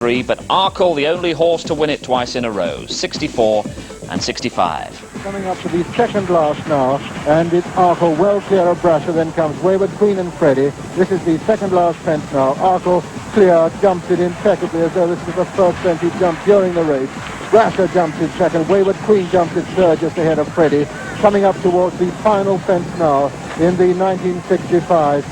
But Arkle, the only horse to win it twice in a row, 64 and 65. Coming up to the second last now, and it's Arkle well clear of Brasher. Then comes Wayward Queen and Freddie. This is the second last fence now. Arkle clear, jumps it impeccably as though this is the first fence he jumped during the race. Brasher jumps it second. Wayward Queen jumps it third, just ahead of Freddie. Coming up towards the final fence now in the 1965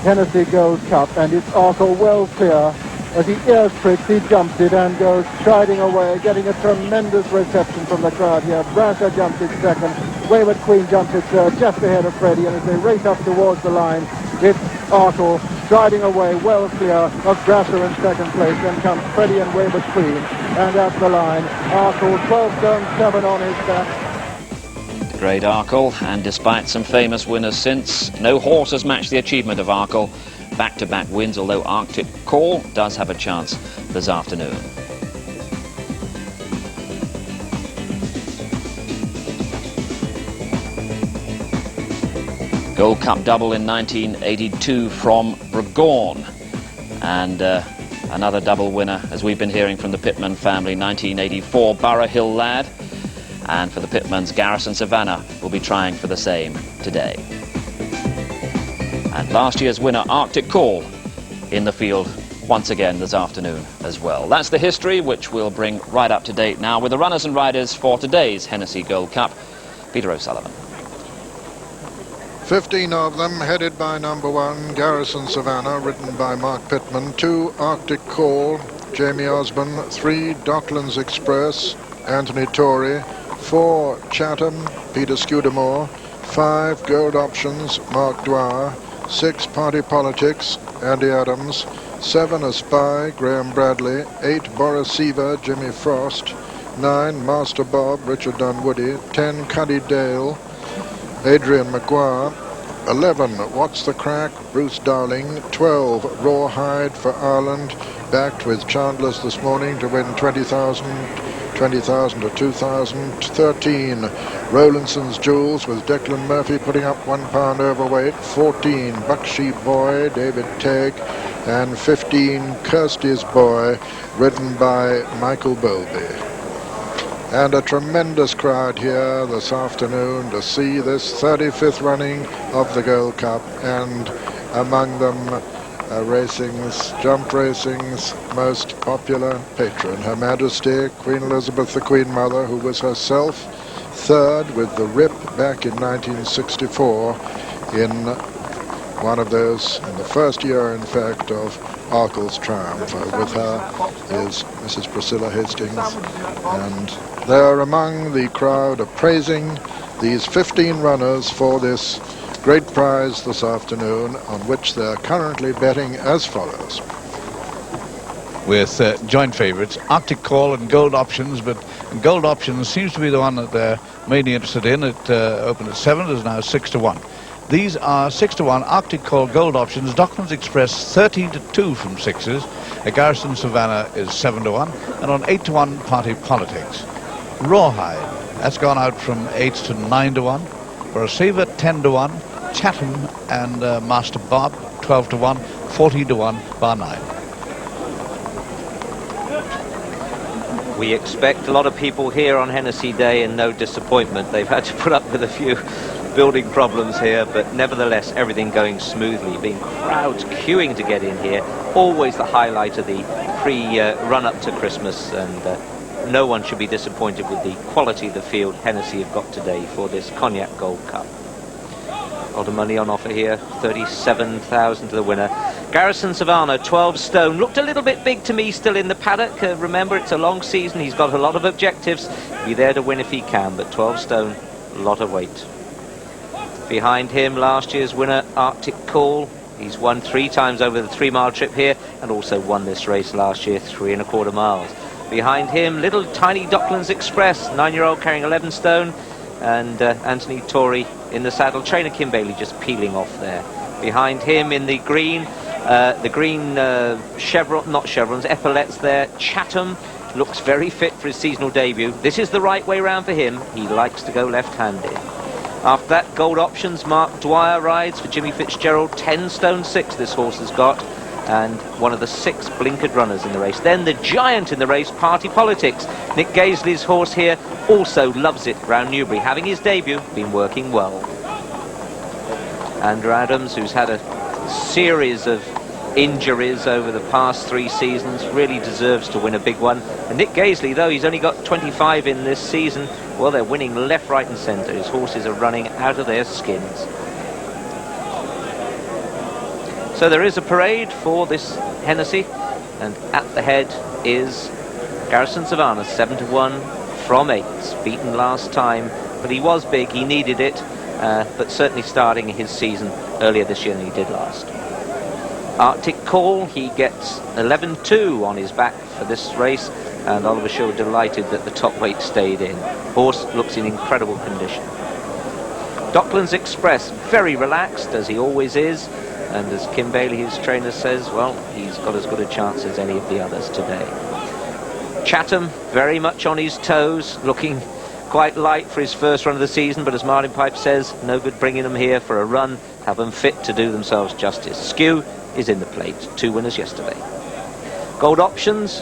Hennessy Gold Cup, and it's Arkle well clear. As he ears pricks, he jumps it and goes striding away, getting a tremendous reception from the crowd here. Brasher jumps it second, Wayward Queen jumps it third, just ahead of Freddie, and as they race up towards the line, it's Arkle striding away well clear of Brasher in second place. Then comes Freddie and Wayward Queen, and at the line, Arkle 12 stone 7 on his back. The great Arkle, and despite some famous winners since, no horse has matched the achievement of Arkle. Back-to-back wins, although Arctic Call does have a chance this afternoon. Gold Cup double in 1982 from Bregorn, and another double winner, as we've been hearing from the Pitman family, 1984 Borough Hill Lad, and for the Pitmans, Garrison Savannah will be trying for the same today. And last year's winner, Arctic Call, in the field once again this afternoon as well. That's the history, which we'll bring right up to date now with the runners and riders for today's Hennessy Gold Cup. Peter O'Sullivan. 15 of them headed by number 1, Garrison Savannah, ridden by Mark Pittman. 2, Arctic Call, Jamie Osborne. 3, Docklands Express, Anthony Torrey. 4, Chatham, Peter Scudamore. 5, Gold Options, Mark Dwyer. 6, Party Politics, Andy Adams. 7, A Spy, Graham Bradley. 8, Boris Seaver, Jimmy Frost. 9, Master Bob, Richard Dunwoody. 10, Cuddy Dale, Adrian Maguire. 11, What's the Crack, Bruce Darling. 12, Rawhide for Ireland, backed with Chandler's this morning to win 20,000 to 2,000. 13, Rowlandson's Jewels with Declan Murphy putting up 1 pound overweight. 14, Bucksheep Boy, David Tegg. And 15, Kirsty's Boy, ridden by Michael Bowlby. And a tremendous crowd here this afternoon to see this 35th running of the Gold Cup, and among them jump racing's most popular patron, Her Majesty Queen Elizabeth the Queen Mother, who was herself third with the Rip back in 1964 in one of those, in the first year in fact of Arkle's triumph. With her is Mrs. Priscilla Hastings, and they're among the crowd appraising these 15 runners for this great prize this afternoon, on which they're currently betting as follows. With joint favourites, Arctic Call and Gold Options, but Gold Options seems to be the one that they're mainly interested in. It opened at 7, is now 6 to 1. These are 6 to 1, Arctic Call, Gold Options, Docklands Express 13 to 2 from 6s, Garrison Savannah is 7 to 1, and on 8 to 1, Party Politics. Rawhide, that's gone out from 8 to 9 to 1, for a saver 10 to 1, Chatham and Master Bob 12 to 1, 14 to 1, bar 9. We expect a lot of people here on Hennessy Day, and no disappointment. They've had to put up with a few building problems here, but nevertheless everything going smoothly. Being crowds queuing to get in here, always the highlight of the run up to Christmas, and no one should be disappointed with the quality of the field Hennessy have got today for this Cognac Gold Cup. A lot of money on offer here, 37,000 to the winner. Garrison Savannah, 12 stone, looked a little bit big to me still in the paddock. Remember, it's a long season, he's got a lot of objectives, be there to win if he can, but 12 stone, a lot of weight. Behind him, last year's winner, Arctic Call. He's won 3 times over the 3-mile trip here, and also won this race last year, 3 1/4 miles. Behind him, little tiny Docklands Express, 9-year-old carrying 11 stone, and Anthony Torrey in the saddle. Trainer Kim Bailey just peeling off there. Behind him in the green chevron, not chevrons, epaulets there, Chatham. Looks very fit for his seasonal debut. This is the right way round for him. He likes to go left-handed. After that, Gold Options, Mark Dwyer rides for Jimmy Fitzgerald. 10 stone 6 this horse has got. and one of the 6 blinkered runners in the race. Then the giant in the race, Party Politics. Nick Gaisley's horse here also loves it round Newbury, having his debut, been working well. Andrew Adams, who's had a series of injuries over the past 3 seasons, really deserves to win a big one. And Nick Gaisley, though he's only got 25 in this season, well, they're winning left, right and centre. His horses are running out of their skins. So there is a parade for this Hennessy, and at the head is Garrison Savannah, 7-1 from 8, beaten last time, but he was big, he needed it, but certainly starting his season earlier this year than he did last. Arctic Call, he gets 11-2 on his back for this race, and Oliver Shaw delighted that the top weight stayed in. Horse looks in incredible condition. Docklands Express, very relaxed, as he always is, and as Kim Bailey, his trainer, says, well, he's got as good a chance as any of the others today. Chatham, very much on his toes, looking quite light for his first run of the season, but as Martin Pipe says, no good bringing them here for a run, have them fit to do themselves justice. Skew is in the plate, 2 winners yesterday. Gold Options,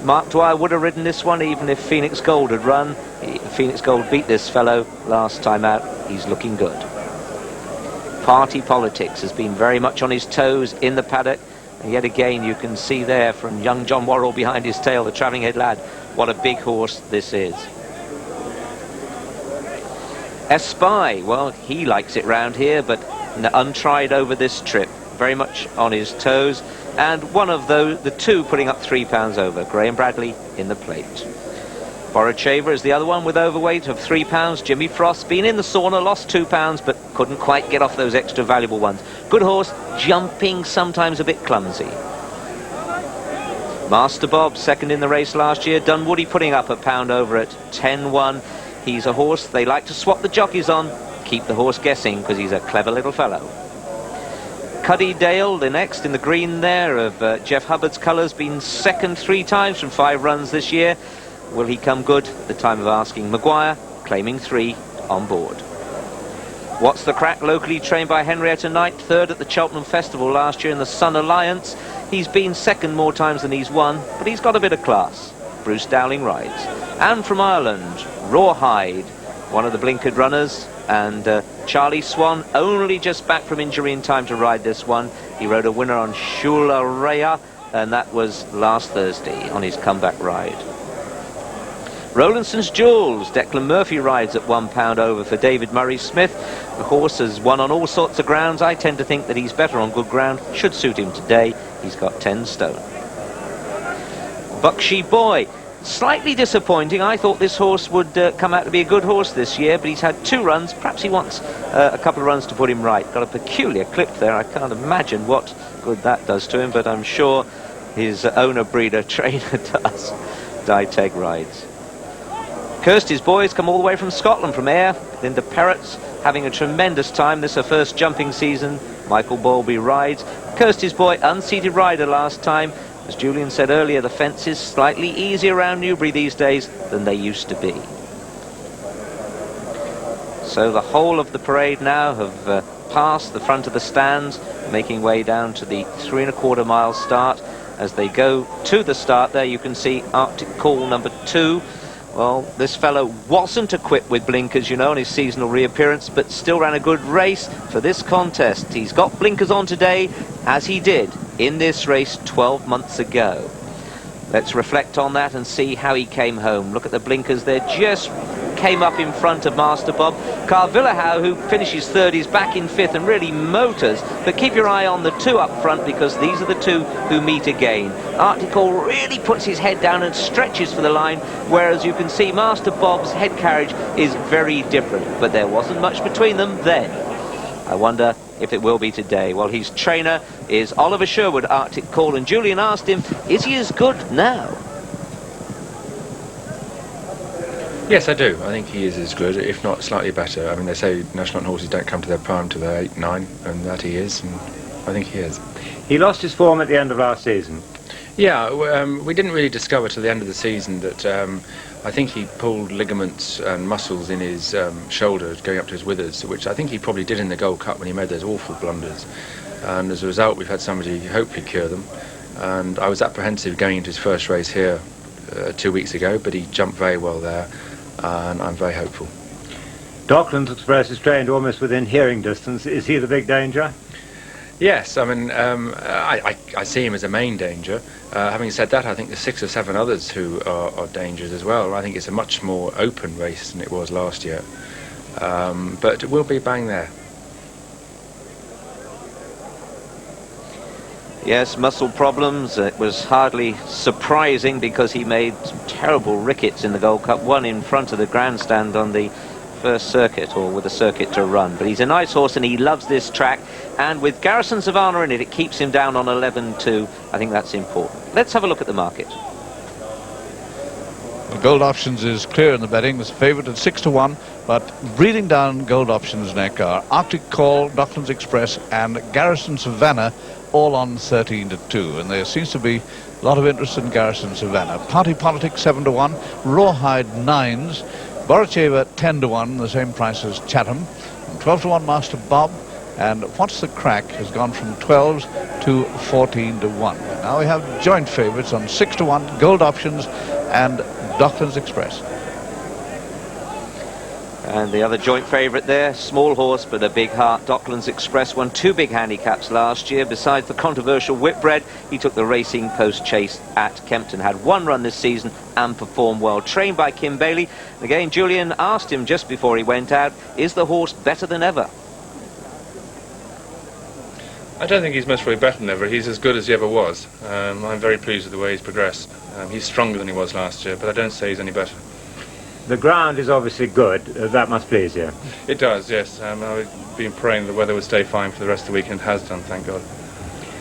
Mark Dwyer would have ridden this one even if Phoenix Gold had run. Phoenix Gold beat this fellow last time out, he's looking good. Party Politics has been very much on his toes in the paddock, and yet again you can see there from young John Worrell behind his tail, the travelling head lad, what a big horse this is. Espy, well, he likes it round here, but untried over this trip, very much on his toes, and one of the 2 putting up £3 over, Graham Bradley in the plate. Borachava is the other one with overweight of £3. Jimmy Frost, been in the sauna, lost £2, but couldn't quite get off those extra valuable ones. Good horse, jumping, sometimes a bit clumsy. Master Bob, 2nd in the race last year. Dunwoody putting up £1 over at 10-1. He's a horse they like to swap the jockeys on, keep the horse guessing, because he's a clever little fellow. Cuddy Dale, the next in the green there of Jeff Hubbard's colours, been 2nd 3 times from 5 runs this year. Will he come good? At the time of asking. Maguire claiming 3 on board. What's the Crack, locally trained by Henrietta Knight, 3rd at the Cheltenham Festival last year in the Sun Alliance. He's been 2nd more times than he's won, but he's got a bit of class. Bruce Dowling rides. And from Ireland, Rawhide, one of the blinkered runners, and Charlie Swan, only just back from injury in time to ride this one. He rode a winner on Shula Rhea, and that was last Thursday on his comeback ride. Rowlandson's Jewels, Declan Murphy rides at £1 over for David Murray Smith. The horse has won on all sorts of grounds. I tend to think that he's better on good ground, should suit him today. He's got 10 stone. Buckshee Boy, slightly disappointing. I thought this horse would come out to be a good horse this year, but he's had 2 runs. Perhaps he wants a couple of runs to put him right. Got a peculiar clip there. I can't imagine what good that does to him, but I'm sure his owner, breeder, trainer does. Diteg rides. Kirsty's Boys come all the way from Scotland, from Ayr. Linda Perrott's having a tremendous time. This is her first jumping season. Michael Bowlby rides. Kirsty's Boy, unseated rider last time. As Julian said earlier, the fence is slightly easier around Newbury these days than they used to be. So the whole of the parade now have passed the front of the stands, making way down to the 3 1/4 mile start. As they go to the start there, you can see Arctic Call number 2. Well, this fellow wasn't equipped with blinkers, you know, on his seasonal reappearance, but still ran a good race for this contest. He's got blinkers on today, as he did in this race 12 months ago. Let's reflect on that and see how he came home. Look at the blinkers there, just came up in front of Master Bob. Carl Villahow, who finishes 3rd, is back in 5th and really motors, but keep your eye on the 2 up front, because these are the 2 who meet again. Arctic Call really puts his head down and stretches for the line, whereas you can see Master Bob's head carriage is very different, but there wasn't much between them then. I wonder if it will be today. Well, his trainer is Oliver Sherwood, Arctic Call, and Julian asked him, is he as good now? Yes, I do. I think he is as good, if not slightly better. I mean, they say national horses don't come to their prime till they're 8, 9, and that he is, and I think he is. He lost his form at the end of last season. Yeah, we didn't really discover till the end of the season that I think he pulled ligaments and muscles in his shoulder going up to his withers, which I think he probably did in the Gold Cup when he made those awful blunders. and as a result we've had somebody hopefully cure them. And I was apprehensive going into his first race here 2 weeks ago, but he jumped very well there, and I'm very hopeful. Docklands Express is trained almost within hearing distance. Is he the big danger? Yes, I mean, I see him as a main danger. Having said that, I think there's 6 or 7 others who are dangers as well. I think it's a much more open race than it was last year. But we'll be bang there. Yes, muscle problems. It was hardly surprising because he made some terrible rickets in the Gold Cup. One in front of the grandstand on the first circuit, or with a circuit to run. But he's a nice horse and he loves this track. And with Garrison Savannah in it, it keeps him down on 11-2. I think that's important. Let's have a look at the market. Gold Options is clear in the betting. It's favourite at 6-1, but breathing down Gold Options' neck are Arctic Call, Docklands Express and Garrison Savannah, all on 13-2. And there seems to be a lot of interest in Garrison Savannah. Party Politics 7-1, Rawhide 9s, Boricheva 10-1, the same price as Chatham, and 12-1 Master Bob, and What's the Crack has gone from 12s to 14-1. Now we have joint favourites on 6-1, Gold Options and Docklands Express. And the other joint favourite there, small horse but a big heart, Docklands Express, won 2 big handicaps last year. Besides the controversial Whitbread, he took the Racing Post Chase at Kempton, had 1 run this season and performed well. Trained by Kim Bailey. Again, Julian asked him just before he went out, is the horse better than ever? I don't think he's much really better than ever. He's as good as he ever was. I'm very pleased with the way he's progressed. He's stronger than he was last year, but I don't say he's any better. The ground is obviously good. That must please you. It does, yes. I've been praying the weather would stay fine for the rest of the week, and it has done, thank God.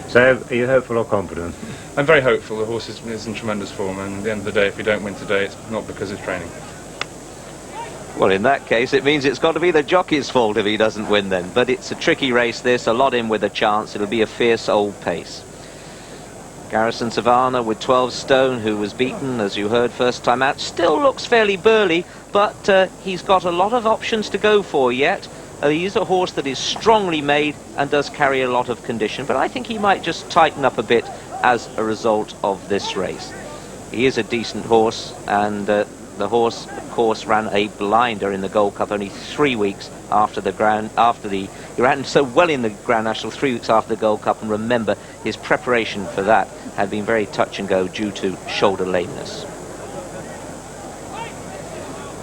So, are you hopeful or confident? I'm very hopeful. The horse is in tremendous form, and at the end of the day, if we don't win today, it's not because of training. Well, in that case, it means it's got to be the jockey's fault if he doesn't win then. But it's a tricky race, this. A lot in with a chance. It'll be a fierce old pace. Garrison Savannah with 12 stone, who was beaten, as you heard, first time out. Still looks fairly burly, but he's got a lot of options to go for yet. He's a horse that is strongly made and does carry a lot of condition. But I think he might just tighten up a bit as a result of this race. He is a decent horse, and the horse, of course, ran a blinder in the Gold Cup only 3 weeks after he ran so well in the Grand National 3 weeks after the Gold Cup, and remember, his preparation for that had been very touch and go due to shoulder lameness.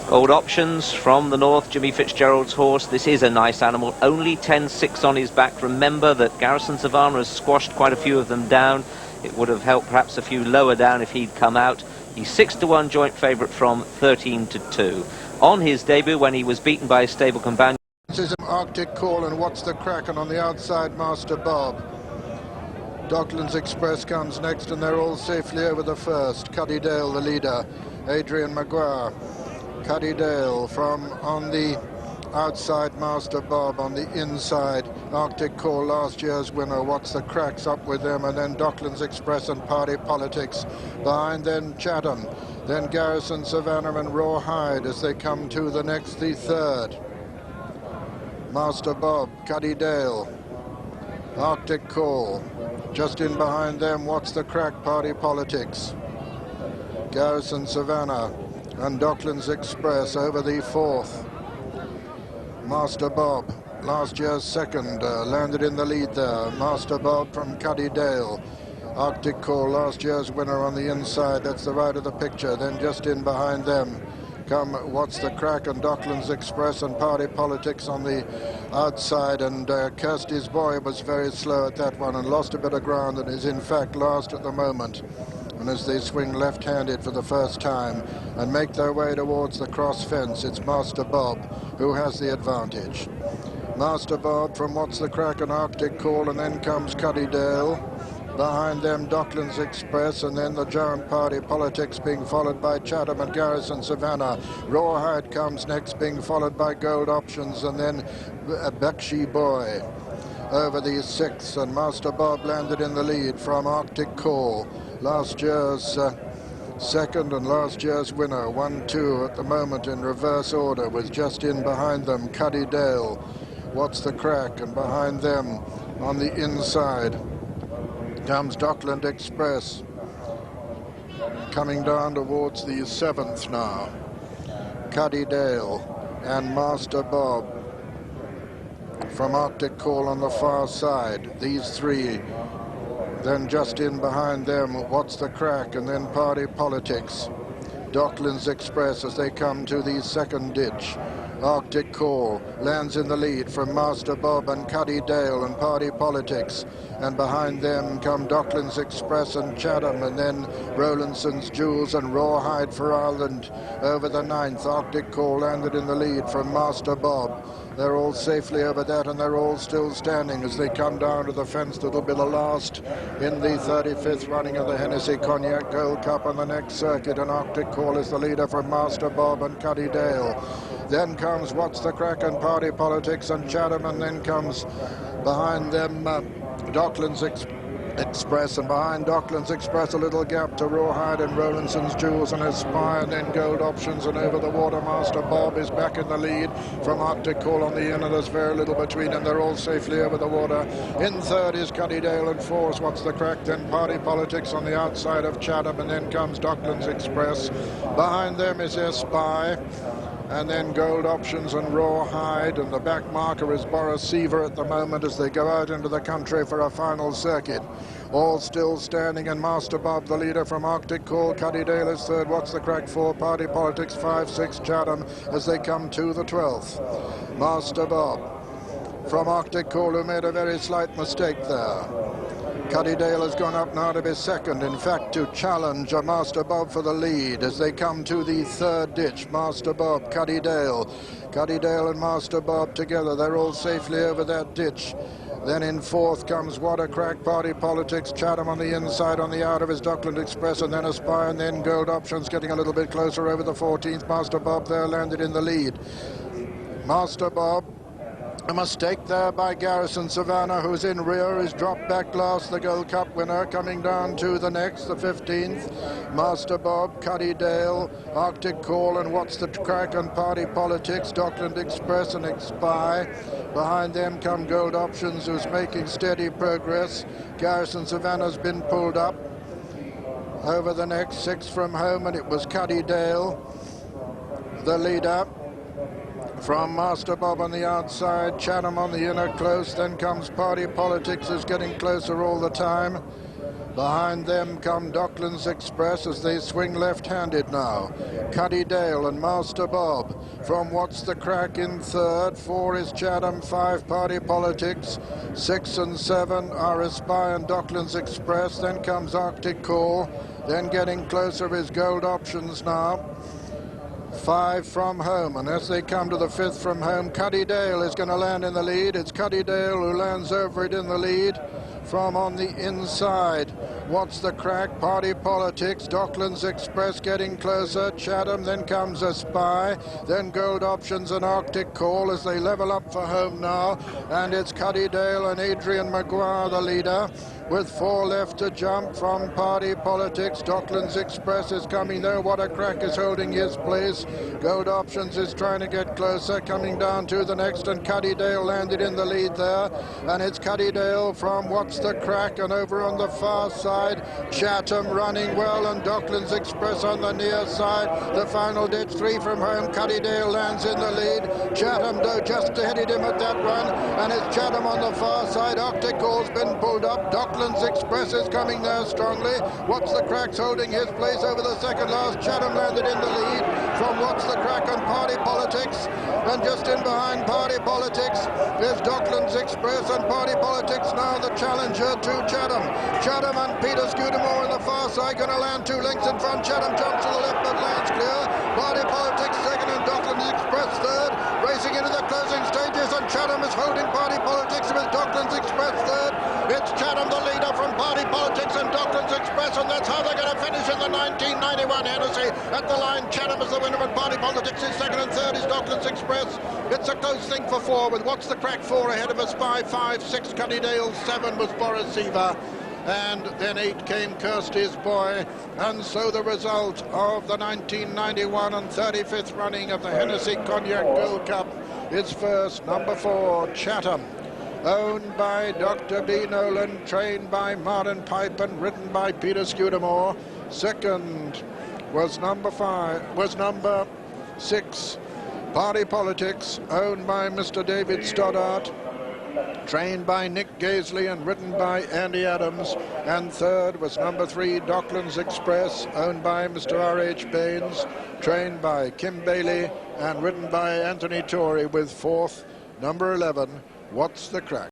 Gold Options from the north, Jimmy Fitzgerald's horse. This is a nice animal, only 10-6 on his back. Remember that Garrison Savannah has squashed quite a few of them down. It would have helped perhaps a few lower down if he'd come out. He's 6-1 joint favourite from 13-2. On his debut, when he was beaten by his stable companion. This is an Arctic Call and What's the Crack, and on the outside, Master Bob. Docklands Express comes next, and they're all safely over the first. Cuddy Dale, the leader. Adrian Maguire. Cuddy Dale from on the outside, Master Bob. On the inside, Arctic Call, last year's winner. What's the Crack's up with them, and then Docklands Express and Party Politics. Behind then Chatham, then Garrison Savannah and Rawhide as they come to the next, the third. Master Bob, Cuddy Dale, Arctic Call. Just in behind them, What's the Crack, Party Politics. Garrison Savannah and Docklands Express over the fourth. Master Bob, last year's second, landed in the lead there. Master Bob from Cuddy Dale. Arctic Call, last year's winner on the inside. That's the right of the picture. Then just in behind them come What's the Crack and Docklands Express and Party Politics on the outside. And Kirsty's Boy was very slow at that one and lost a bit of ground and is in fact last at the moment. And as they swing left-handed for the first time and make their way towards the cross fence, it's Master Bob who has the advantage. Master Bob from What's the Crack and Arctic Call, and then comes Cuddy Dale. Behind them, Docklands Express, and then the giant Party Politics being followed by Chatham and Garrison Savannah. Rawhide comes next, being followed by Gold Options, and then Bakshi Boy over the sixth, and Master Bob landed in the lead from Arctic Call. Last year's second and last year's winner, 1-2 at the moment in reverse order, with just in behind them Cuddy Dale. What's the Crack, and behind them On the inside comes Dockland Express, coming down towards the 7th now. Cuddy Dale and Master Bob from Arctic Call on the far side. These three. Then just in behind them, What's the Crack, and then Party Politics. Docklands Express as they come to the second ditch. Arctic Call lands in the lead from Master Bob and Cuddy Dale and Party Politics, and behind them come Docklands Express and Chatham, and then Rowlandson's Jewels and Rawhide for Ireland over the 9th. Arctic Call landed in the lead from Master Bob. They're all safely over that, and they're all still standing as they come down to the fence that'll be the last in the 35th running of the Hennessy Cognac Gold Cup on the next circuit, and Arctic Call is the leader from Master Bob and Cuddy Dale. Then comes What's the Crack and Party Politics and Chatham, and then comes behind them Docklands Express, and behind Docklands Express a little gap to Rawhide and Rowlandson's Jewels and Aspire, and then Gold Options, and over the water Master Bob is back in the lead from Arctic Call on the in, and there's very little between, and they're all safely over the water. In third is Cuddy Dale, and fourth What's the Crack, then Party Politics on the outside of Chatham, and then comes Docklands Express. Behind them is Aspire, and then Gold Options and Rawhide, and the back marker is Boris Seaver at the moment as they go out into the country for a final circuit. All still standing, and Master Bob the leader from Arctic Call. Cuddy Dale is third, What's the Crack 4, Party Politics 5, 6 Chatham as they come to the 12th. Master Bob from Arctic Call, who made a very slight mistake there. Cuddy Dale has gone up now to be second, in fact to challenge Master Bob for the lead as they come to the third ditch. Master Bob, Cuddy Dale and Master Bob together, they're all safely over that ditch. Then in fourth comes What a Crack, Party Politics, Chatham on the inside, on the out of his Dockland Express, and then Aspire, and then Gold Options getting a little bit closer over the 14th. Master Bob there landed in the lead. Master Bob, a mistake there by Garrison Savannah, who's in rear, is dropped back last, the Gold Cup winner, coming down to the next, the 15th. Master Bob, Cuddy Dale, Arctic Call, and What's the Crack and Party Politics, Dockland Express and Expire. Behind them come Gold Options, who's making steady progress. Garrison Savannah's been pulled up. Over the next, 6 from home, and it was Cuddy Dale, the leader. From Master Bob on the outside, Chatham on the inner close, then comes Party Politics, who's getting closer all the time. Behind them come Docklands Express as they swing left-handed now. Cuddy Dale and Master Bob. From What's the Crack in third, 4 is Chatham, 5 Party Politics, 6 and 7 are Aspire and Docklands Express, then comes Arctic Call, then getting closer is Gold Options now. 5 from home, and as they come to the 5th from home, Cuddy Dale is going to land in the lead. It's Cuddy Dale who lands over it in the lead from on the inside. What's the Crack, Party Politics, Docklands Express getting closer, Chatham, then comes Aspire, then Gold Options and Arctic Call as they level up for home now, and it's Cuddy Dale and Adrian Maguire the leader, with 4 left to jump from Party Politics. Docklands Express is coming there. What a Crack is holding his place. Gold Options is trying to get closer, coming down to the next, and Cuddy Dale landed in the lead there, and it's Cuddy Dale from What's the Crack, and over on the far side Chatham running well, and Docklands Express on the near side. The final ditch, 3 from home, Cuddy Dale lands in the lead. Chatham though just headed him at that run, and it's Chatham on the far side. Arctic Call's been pulled up. Docklands Express is coming there strongly. What's the Crack's holding his place over the second last. Chatham landed in the lead from What's the Crack and Party Politics, and just in behind Party Politics is Docklands Express, and Party Politics now the challenger to Chatham. Chatham and Peter Scudamore on the far side going to land 2 lengths in front. Chatham jumps to the left but lands clear. Party Politics second and Docklands Express third, racing into the closing stages, and Chatham is holding Party Politics with Docklands Express third. It's Chatham the leader from Party Politics and Docklands Express, and that's how they're going to finish in the 1991 Hennessy. At the line, Chatham is the winner, and Party Politics is second, and third is Docklands Express. It's a close thing for 4, with What's the Crack 4 ahead of us by 5, 6 Cuddy Dale, 7 was Boris Seaver, and then 8 came Kirsty's Boy. And so the result of the 1991 and 35th running of the Hennessy Cognac Gold Cup is first, number 4, Chatham. owned by Dr. B. Nolan, trained by Martin Pipe and ridden by Peter Scudamore. Second was number 6, Party Politics, owned by Mr. David Stoddart, trained by Nick Gaisley and ridden by Andy Adams. And third was number 3, Docklands Express, owned by Mr. R.H. Baines, trained by Kim Bailey and ridden by Anthony Torrey, with fourth, number 11, What's the Crack?